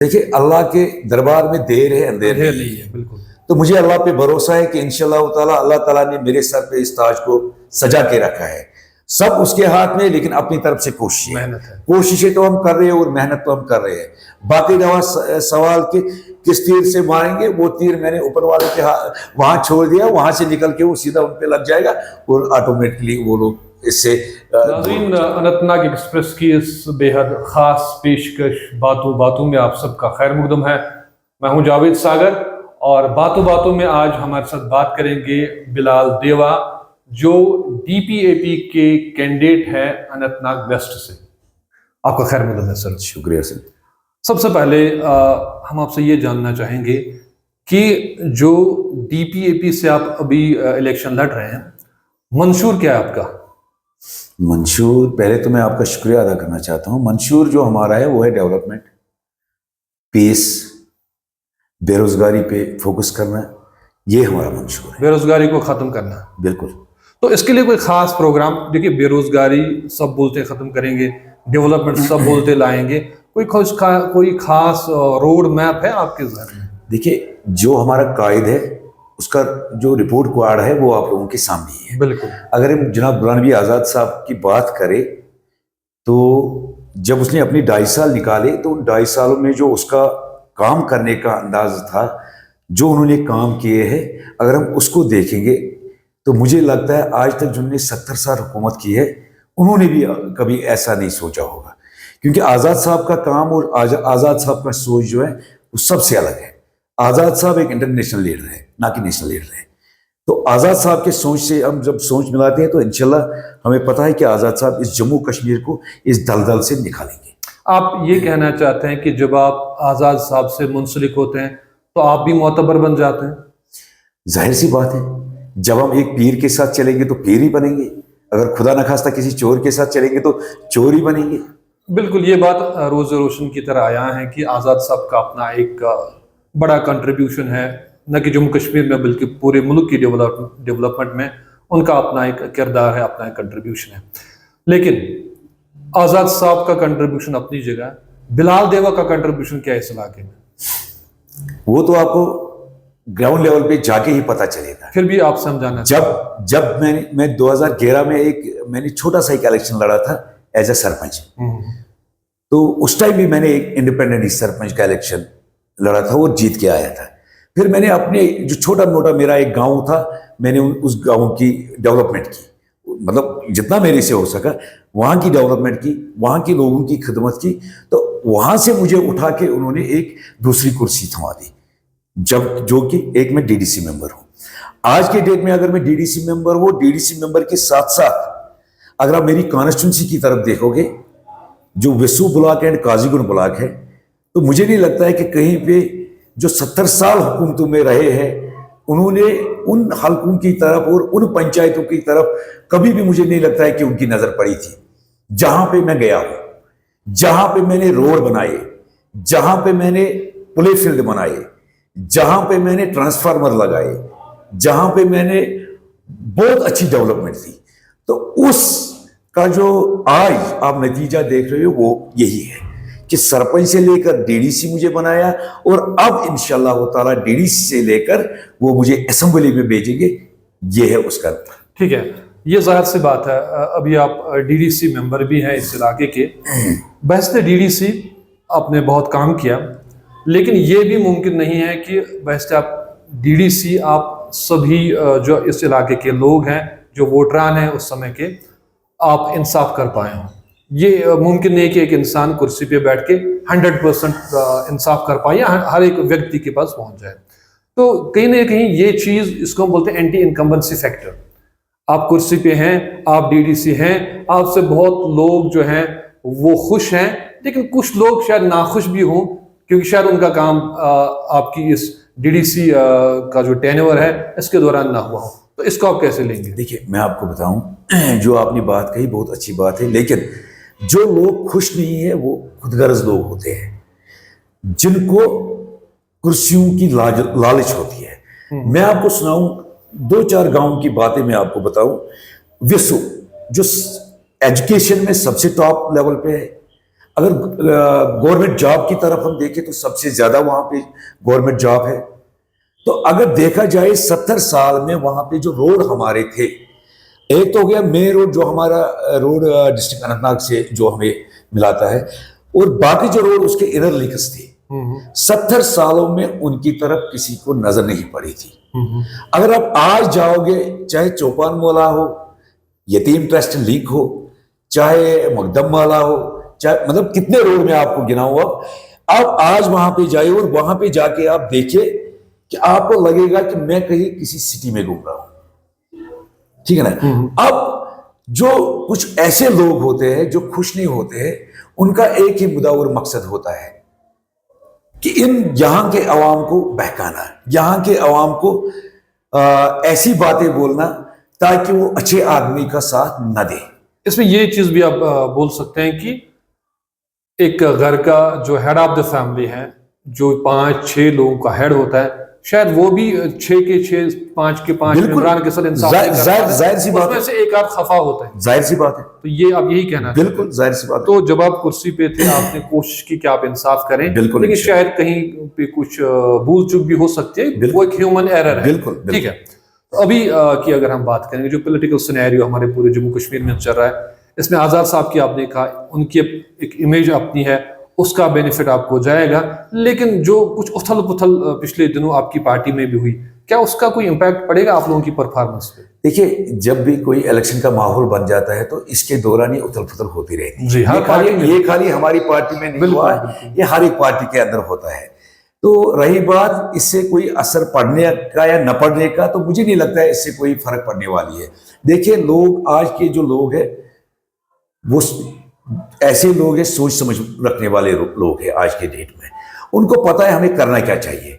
देखिए, अल्लाह के दरबार में देर है अंधेर अंधेर नहीं नहीं है। है, बिल्कुल। तो मुझे अल्लाह पे भरोसा है कि इंशाअल्लाह ताला अल्लाह ताला ने मेरे सर पे इस ताज को सजा के रखा है। सब उसके हाथ में, लेकिन अपनी तरफ से मेहनत है। कोशिशें तो हम कर रहे हैं और मेहनत तो हम कर रहे हैं। बाकी रहा सवाल कि किस तीर से मारेंगे, वो तीर मैंने ऊपर वाले के वहां छोड़ दिया, वहां से निकल के वो सीधा उन पे लग जाएगा और ऑटोमेटिकली वो लोग इससे नाज़रीन, अनंतनाग एक्सप्रेस की इस बेहद ख़ास पेशकश बातों बातों में आप सबका खैर मकदम है। मैं हूं जावेद सागर और बातों बातों में आज हमारे साथ बात करेंगे बिलाल देवा, जो DPAP के कैंडिडेट हैं अनंतनाग वेस्ट से। आपका खैर मकदम है सर। शुक्रिया सर। सबसे पहले हम आपसे ये जानना चाहेंगे कि जो DPAP से आप अभी इलेक्शन लड़ रहे हैं, मंशूर क्या है आपका? मंशूर, पहले तो मैं आपका शुक्रिया अदा करना चाहता हूं। मंशूर जो हमारा है वो है डेवलपमेंट, पीस, बेरोजगारी पे फोकस करना, ये हमारा मंशूर है। बेरोजगारी को खत्म करना, बिल्कुल। तो इसके लिए कोई खास प्रोग्राम? देखिए, बेरोजगारी सब बोलते खत्म करेंगे, डेवलपमेंट सब बोलते लाएंगे, कोई खास रोड मैप है आपके जहन में? देखिए, जो हमारा कायद है उसका जो रिपोर्ट कार्ड है वो आप लोगों के सामने ही है। बिल्कुल। अगर हम जनाब बुरहानवी आज़ाद साहब की बात करें तो जब उसने अपनी 2.5 साल निकाले तो 2.5 सालों में जो उसका काम करने का अंदाज था, जो उन्होंने काम किए हैं, अगर हम उसको देखेंगे तो मुझे लगता है आज तक जिन्होंने 70 साल हुकूमत की है उन्होंने भी कभी ऐसा नहीं सोचा होगा। क्योंकि आज़ाद साहब का काम और आज़ाद साहब का सोच जो है वो सबसे अलग है। आज़ाद साहब एक इंटरनेशनल लीडर है, ना कि नेशनल लीडर है। तो आज़ाद साहब के सोच से हम जब सोच मिलाते हैं तो इंशाल्लाह हमें पता है कि आज़ाद साहब इस जम्मू कश्मीर को इस दलदल से निकालेंगे। आप ये कहना चाहते हैं कि जब आप आज़ाद साहब से मुंसलिक होते हैं तो आप भी मोतबर बन जाते हैं? जाहिर सी बात है, जब हम एक पीर के साथ चलेंगे तो पीर ही बनेंगे, अगर खुदा न खास्ता किसी चोर के साथ चलेंगे तो चोर ही बनेंगे। बिल्कुल, ये बात रोज़ रोशन की तरह आया है कि आज़ाद साहब का अपना एक बड़ा कंट्रीब्यूशन है, न कि जम्मू कश्मीर में बल्कि पूरे मुल्क की डेवलपमेंट में उनका अपना एक किरदार है, अपना एक कंट्रीब्यूशन है। लेकिन आज़ाद साहब का कंट्रीब्यूशन अपनी जगह, बिलाल देवा का कंट्रीब्यूशन क्या है इस इलाके में? वो तो आपको ग्राउंड लेवल पे जाके ही पता चलेगा। फिर भी आप समझाना। जब मैं 2011 में मैंने छोटा सा एक इलेक्शन लड़ा था एज ए सरपंच। तो उस टाइम भी मैंने एक इंडिपेंडेंट सरपंच का इलेक्शन लड़ा था और जीत के आया था। फिर मैंने अपने जो छोटा मोटा मेरा एक गांव था, मैंने उस गांव की डेवलपमेंट की, मतलब जितना मेरे से हो सका वहां की डेवलपमेंट की, वहां के लोगों की खिदमत की। तो वहां से मुझे उठा के उन्होंने एक दूसरी कुर्सी थमा दी, जब जो कि एक मैं DDC मेंबर हूं। आज के डेट में अगर मैं DDC मेंबर हूं, DDC मेंबर के साथ साथ अगर आप मेरी कॉन्स्टिट्यूंसी की तरफ देखोगे जो Vesu block and Qazigund block है, तो मुझे नहीं लगता है कि कहीं पे जो 70 साल हुकूमतों में रहे हैं उन्होंने उन हलकों की तरफ और उन पंचायतों की तरफ कभी भी मुझे नहीं लगता है कि उनकी नजर पड़ी थी। जहां पे मैं गया हूं, जहां पे मैंने रोड बनाए, जहां पे मैंने प्ले फील्ड बनाए, जहां पे मैंने ट्रांसफार्मर लगाए, जहां पे मैंने बहुत अच्छी डेवलपमेंट थी, तो उस का जो आज आप नतीजा देख रहे हो वो यही है कि सरपंच से लेकर DDC मुझे बनाया और अब इंशाल्लाह ताला DDC से लेकर वो मुझे असेंबली में भेजेंगे। ये है उसका। ठीक है, ये जाहिर सी बात है, अभी आप DDC मेंबर भी हैं इस इलाके के। बहसते DDC आपने बहुत काम किया, लेकिन ये भी मुमकिन नहीं है कि बहसते आप DDC आप सभी जो इस इलाके के लोग हैं, जो वोटरान हैं उस समय के, आप इंसाफ कर पाए हों। ये मुमकिन नहीं कि एक इंसान कुर्सी पे बैठ के 100% इंसाफ कर पाए या हर एक व्यक्ति के पास पहुंच जाए। तो कहीं ना कहीं ये चीज़, इसको हम बोलते हैं एंटी इनकम्बेंसी फैक्टर। आप कुर्सी पे हैं, आप DDC हैं, आपसे बहुत लोग जो हैं वो खुश हैं, लेकिन कुछ लोग शायद नाखुश भी हों क्योंकि शायद उनका काम आपकी इस DDC का जो टेन्योर है इसके दौरान ना हुआ हो। तो इसको आप कैसे लेंगे? देखिए, मैं आपको बताऊं, जो आपने बात कही बहुत अच्छी बात है, लेकिन जो लोग खुश नहीं है वो खुदगर्ज लोग होते हैं, जिनको कुर्सियों की लालच होती है। मैं आपको सुनाऊं 2-4 गांव की बातें, मैं आपको बताऊं। विसु जो एजुकेशन में सबसे टॉप लेवल पे है, अगर गवर्नमेंट जॉब की तरफ हम देखें तो सबसे ज्यादा वहां पे गवर्नमेंट जॉब है। तो अगर देखा जाए 70 साल में वहां पे जो रोड हमारे थे, एक तो हो गया मेन रोड जो हमारा रोड डिस्ट्रिक्ट अनंतनाग से जो हमें मिलाता है, और बाकी जो रोड उसके इनर लिंक्स थे, 70 सालों में उनकी तरफ किसी को नजर नहीं पड़ी थी। अगर आप आज जाओगे, चाहे चौपान मोला हो, यतीम ट्रस्ट लिंक हो, चाहे मकदम वाला हो, चाहे मतलब कितने रोड में आपको गिना हुआ, आप आज वहां पे जाइए और वहां पे जाके आप देखिए कि आपको लगेगा कि मैं कहीं किसी सिटी में घूम रहा हूं। ठीक है ना। अब जो कुछ ऐसे लोग होते हैं जो खुश नहीं होते हैं, उनका एक ही मुद्दा और मकसद होता है कि यहां के अवाम को बहकाना, यहां के अवाम को ऐसी बातें बोलना ताकि वो अच्छे आदमी का साथ न दे। इसमें ये चीज भी आप बोल सकते हैं कि एक घर का जो हेड ऑफ द फैमिली है, जो 5-6 लोगों का हेड होता है, शायद वो भी 6 के 6, 5 के 5 इमरान के साथ इंसाफ नहीं करता है। जाहिर सी बात है, उसमें से एक आध खफा होता है, जाहिर सी बात है। तो ये आप यही कहना चाहते हैं। बिल्कुल जाहिर सी बात है। तो जब आप कुर्सी पे थे, आपने कोशिश की कि आप इंसाफ करें, बिल्कुल, लेकिन शायद कहीं पे कुछ भूल चूक भी हो सकती है, वो एक ह्यूमन एरर है। बिल्कुल, ठीक है। तो अभी की अगर हम बात करेंगे, जो पॉलिटिकल सिनेरियो हमारे पूरे जम्मू कश्मीर में चल रहा है, इसमें आजाद साहब की आपने कहा उनकी एक इमेज अपनी है, उसका बेनिफिट आपको जाएगा, लेकिन जो कुछ उथल पुथल पिछले दिनों आपकी पार्टी में भी हुई, क्या उसका कोई इम्पैक्ट पड़ेगा आप लोगों की परफॉर्मेंस पे? देखिए, जब भी कोई इलेक्शन का माहौल बन जाता है तो इसके दौरान ये उथल पुथल होती रहती है। जी हाँ, ये खाली हमारी पार्टी में नहीं हुआ, ये हर एक पार्टी के अंदर होता है। तो रही बात इससे कोई असर पड़ने का या न पड़ने का, तो मुझे नहीं लगता है इससे कोई फर्क पड़ने वाली है। देखिए, लोग आज के जो लोग हैं वो ऐसे लोग हैं, सोच समझ रखने वाले लोग हैं आज के डेट में। उनको पता है हमें करना क्या चाहिए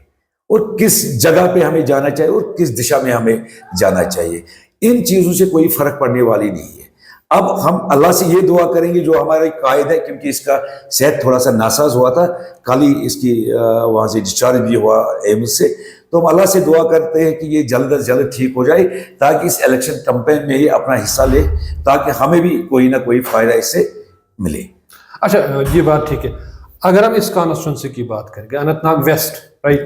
और किस जगह पे हमें जाना चाहिए और किस दिशा में हमें जाना चाहिए। इन चीजों से कोई फर्क पड़ने वाली नहीं है। अब हम अल्लाह से ये दुआ करेंगे, जो हमारा कायद है, क्योंकि इसका सेहत थोड़ा सा नासाज हुआ था, कल ही इसकी वहां से डिस्चार्ज भी हुआ एम्स से, तो हम अल्लाह से दुआ करते हैं कि ये जल्द अज जल्द ठीक हो जाए, ताकि इस इलेक्शन कैंपेन में ये अपना हिस्सा ले, ताकि हमें भी कोई ना कोई फायदा इससे मिले। अच्छा, ये बात ठीक है। अगर हम इस कॉन्स्टिट्यूंसी की बात करेंगे, Anantnag west, right,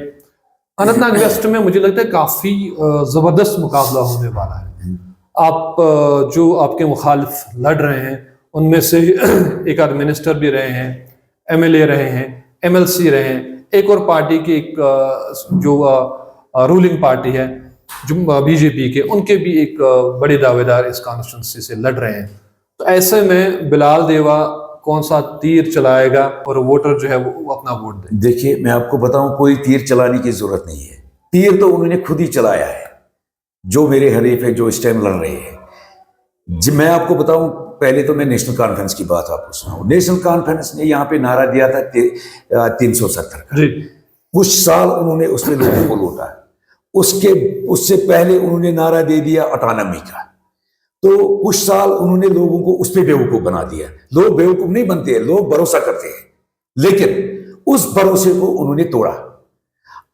Anantnag west में मुझे लगता है काफी जबरदस्त मुकाबला होने वाला है। आप जो आपके मुखालिफ लड़ रहे हैं, उनमें से एक आध मिनिस्टर भी रहे हैं, MLA रहे हैं, MLC रहे हैं, एक और पार्टी की एक जो रूलिंग पार्टी है जो BJP के, उनके भी एक बड़े दावेदार इस कॉन्स्टिट्यूंसी से लड़ रहे हैं। तो ऐसे में बिलाल देवा कौन सा तीर चलाएगा और वोटर जो है वो अपना वोट दे? देखिए, मैं आपको बताऊं, कोई तीर चलाने की जरूरत नहीं है। तीर तो उन्होंने खुद ही चलाया है, जो मेरे हरीफ है, जो इस टाइम लड़ रहे हैं। मैं आपको बताऊं, पहले तो मैं नेशनल कॉन्फ्रेंस की बात आपको सुनाऊं। नेशनल कॉन्फ्रेंस ने यहाँ पे नारा दिया था 370 का। कुछ साल उन्होंने उसमें लोगों को लूटा। उससे पहले उन्होंने नारा दे दिया ऑटोनॉमी का। तो कुछ साल उन्होंने लोगों को उस पर बेवकूफ बना दिया। लोग बेवकूफ नहीं बनते हैं, लोग भरोसा करते हैं, लेकिन उस भरोसे को उन्होंने तोड़ा।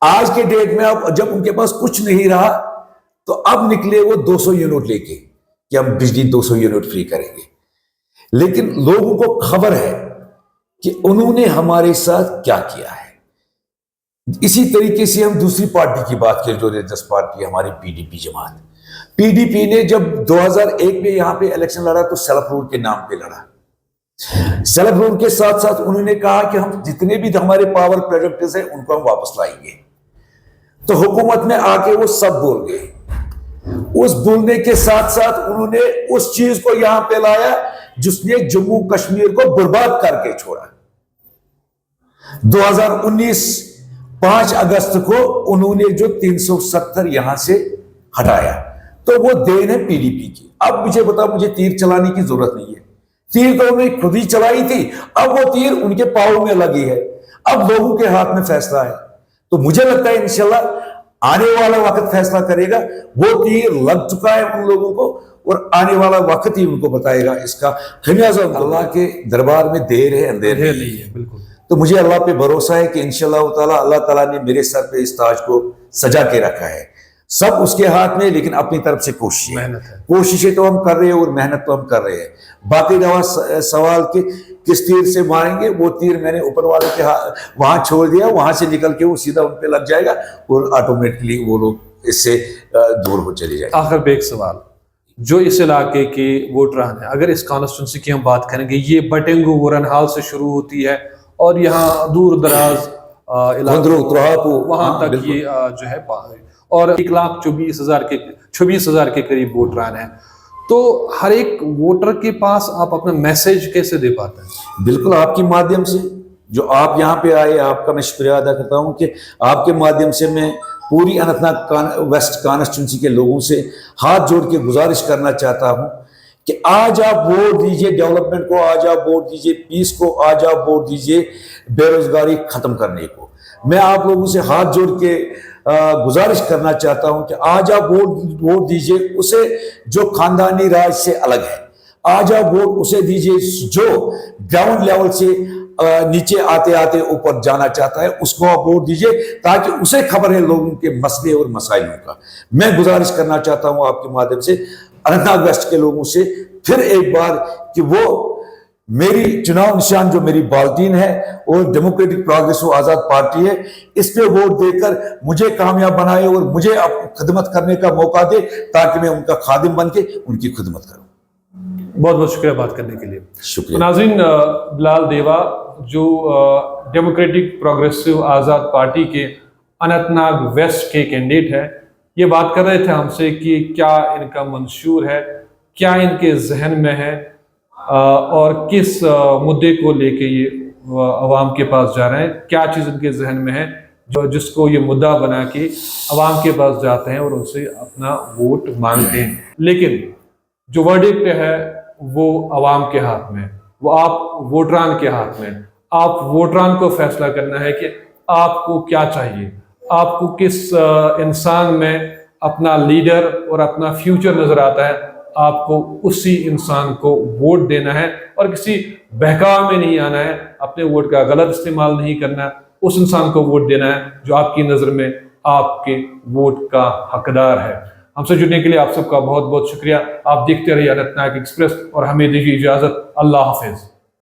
आज के डेट में अब जब उनके पास कुछ नहीं रहा, तो अब निकले वो 200 यूनिट लेके कि हम बिजली 200 यूनिट फ्री करेंगे। लेकिन लोगों को खबर है कि उन्होंने हमारे साथ क्या किया है। इसी तरीके से हम दूसरी पार्टी की बात करें, जो रेजिस्टेंस पार्टी हमारी PDP जमात। PDP ने जब 2001 में यहां पे इलेक्शन लड़ा तो सेल्फ रूल के नाम पे लड़ा। सेल्फ रूल के साथ साथ उन्होंने कहा कि हम जितने भी हमारे पावर प्रोजेक्ट्स हैं उनको हम वापस लाएंगे। तो हुकूमत में आके वो सब बोल गए। उस बोलने के साथ साथ उन्होंने उस चीज को यहां पे लाया जिसने जम्मू कश्मीर को बर्बाद करके छोड़ा। 2019 5 अगस्त को उन्होंने जो 370 यहां से हटाया, तो वो देन है PDP की। अब मुझे बताओ, मुझे तीर चलाने की जरूरत नहीं है। तीर तो उन्होंने खुद ही चलाई थी, अब वो तीर उनके पांव में लगी है। अब लोगों के हाथ में फैसला है। तो मुझे लगता है इंशाल्लाह आने वाला वक्त फैसला करेगा। वो तीर लग चुका है उन लोगों को, और आने वाला वक्त ही उनको बताएगा इसका खमियाजा। अल्लाह के दरबार में देर है, अंधेर नहीं है। बिल्कुल। तो मुझे अल्लाह पे भरोसा है कि इंशाल्लाह ताला, अल्लाह ताला ने मेरे सर पे इस ताज को सजा के रखा है। सब उसके हाथ में, लेकिन अपनी तरफ से कोशिश मेहनत है। कोशिशें तो हम कर रहे हैं और मेहनत तो हम कर रहे हैं। बाकी रहा सवाल कि किस तीर से मारेंगे, वो तीर मैंने ऊपर वाले के वहां छोड़ दिया, वहां से निकल के वो सीधा उन पे लग जाएगा और ऑटोमेटिकली वो लोग इससे दूर हो चले जाएंगे। आखिर पे एक सवाल, जो इस इलाके के वोटरान है, अगर इस कॉन्स्टिट्यूंसी की हम बात करेंगे, ये बटेंगू वरनहाल से शुरू होती है और यहाँ दूर दराज वहां तक ये जो है, और 1,24,000 के करीब वोटरान है। तो हर एक वोटर के पास आप अपना मैसेज कैसे दे पाते हैं? बिल्कुल आपके माध्यम से, जो आप यहाँ पे आए, आपका मैं शुक्रिया अदा करता हूँ कि आपके माध्यम से मैं पूरी अनंतनाग वेस्ट कॉन्स्टिट्यूंसी के लोगों से हाथ जोड़ के गुजारिश करना चाहता हूँ कि आज आप वोट दीजिए डेवलपमेंट को, आज आप वोट दीजिए पीस को, आज आप वोट दीजिए बेरोजगारी खत्म करने को। मैं आप लोगों से हाथ जोड़ के गुजारिश करना चाहता हूं कि आज आप वोट दीजिए उसे जो खानदानी राज से अलग है, आज आप वोट उसे दीजिए जो ग्राउंड लेवल से नीचे आते आते ऊपर जाना चाहता है, उसको आप वोट दीजिए ताकि उसे खबर है लोगों के मसले और मसाइलों का। मैं गुजारिश करना चाहता हूं आपके माध्यम से अनंतनाग वेस्ट के लोगों से फिर एक बार कि वो मेरी चुनाव निशान जो मेरी बाल्टीन है और डेमोक्रेटिक प्रोग्रेसिव आजाद पार्टी है, इस पे वोट देकर मुझे कामयाब बनाए और मुझे खिदमत करने का मौका दे ताकि मैं उनका खादिम बन के उनकी खिदमत करूं। बहुत बहुत शुक्रिया बात करने के लिए। शुक्रिया। नाज़रीन, बिलाल देवा जो डेमोक्रेटिक प्रोग्रेसिव आजाद पार्टी के अनंतनाग वेस्ट के कैंडिडेट है, ये बात कर रहे थे हमसे कि क्या इनका मंशूर है, क्या इनके जहन में है और किस मुद्दे को लेके ये अवाम के पास जा रहे हैं, क्या चीज़ इनके जहन में है जो जिसको ये मुद्दा बना के अवाम के पास जाते हैं और उनसे अपना वोट मांगते हैं। लेकिन जो वर्डिक्ट है वो अवाम के हाथ में, वो आप वोटरान के हाथ में। आप वोटरान को फैसला करना है कि आपको क्या चाहिए, आपको किस इंसान में अपना लीडर और अपना फ्यूचर नजर आता है, आपको उसी इंसान को वोट देना है और किसी बहकाव में नहीं आना है, अपने वोट का गलत इस्तेमाल नहीं करना, उस इंसान को वोट देना है जो आपकी नज़र में आपके वोट का हकदार है। हमसे जुड़ने के लिए आप सबका बहुत बहुत शुक्रिया। आप देखते रहिए अनंतनाग एक्सप्रेस और हमें दीजिए इजाज़त। अल्लाह हाफिज।